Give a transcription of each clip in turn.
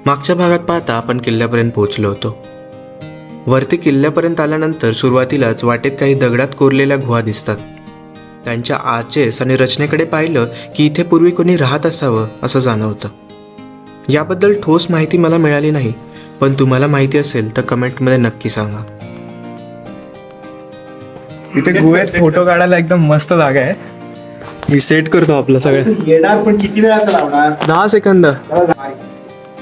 मागच्या भागात पाहता आपण किल्ल्यापर्यंत पोहोचलो होतो. वरती किल्ल्यापर्यंत आल्यानंतर सुरुवातीलाच वाटेत काही दगडात कोरलेल्या गुहा दिसतात. त्यांच्या आचेस आणि रचनेकडे पाहिलं की इथे पूर्वी कोणी राहत असावं असं जाणवतं. याबद्दल ठोस माहिती मला मिळाली नाही, पण तुम्हाला माहिती असेल तर कमेंटमध्ये नक्की सांगा. इथे गुहेत फोटो काढायला एकदम मस्त जागा आहे. मी सेट करतो आपलं सगळं. येणार पण किती वेळाचं लावणार? 10 सेकंद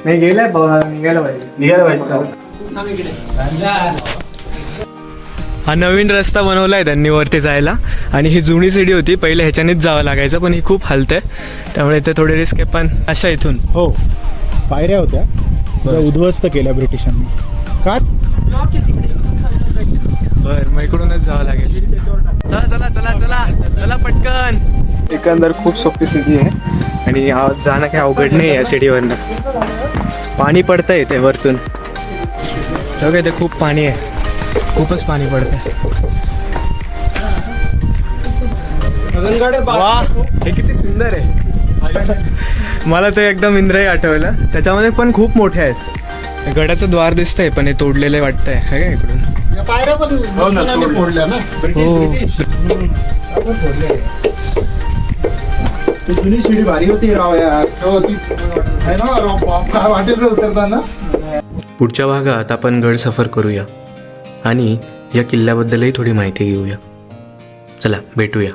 नाही गेलाय. निघायला पाहिजे. हा नवीन रस्ता बनवलाय त्यांनी वरती जायला, आणि ही जुनी सीडी होती. पहिले ह्याच्यानेच जावं लागायचं, पण ही खूप हलते, त्यामुळे ते थोडे रिस्क आहे. पण अशा इथून हो, पायऱ्या होत्या त्या उद्ध्वस्त केल्या ब्रिटिशांनी. का? बर, मग इकडूनच जावं लागेल. चला चला चला चला चला पटकन. एकंदर खूप सोपी सीडी आहे, आणि जाणं काही अवघड नाही या सीडीवरनं. पाणी पडतंय ते वरतून. बघा ते खूप पाणी आहे, खूपच पाणी पडतंय. वाह, हे किती सुंदर आहे. मला ते एकदम इंद्राई आठवलं. त्याच्यामध्ये पण खूप मोठे आहेत. गडाचं द्वार दिसतंय, पण हे तोडलेलं वाटतंय. है का इकडून? पायऱ्या पण फोडल्या ना. जुनी शिडी भारी होती राव यार. आहे ना, काय वाटेल उतरताना. पुढच्या भागात आपण गड सफर करूया आणि या किल्ल्याबद्दलही थोडी माहिती घेऊया. चला भेटूया.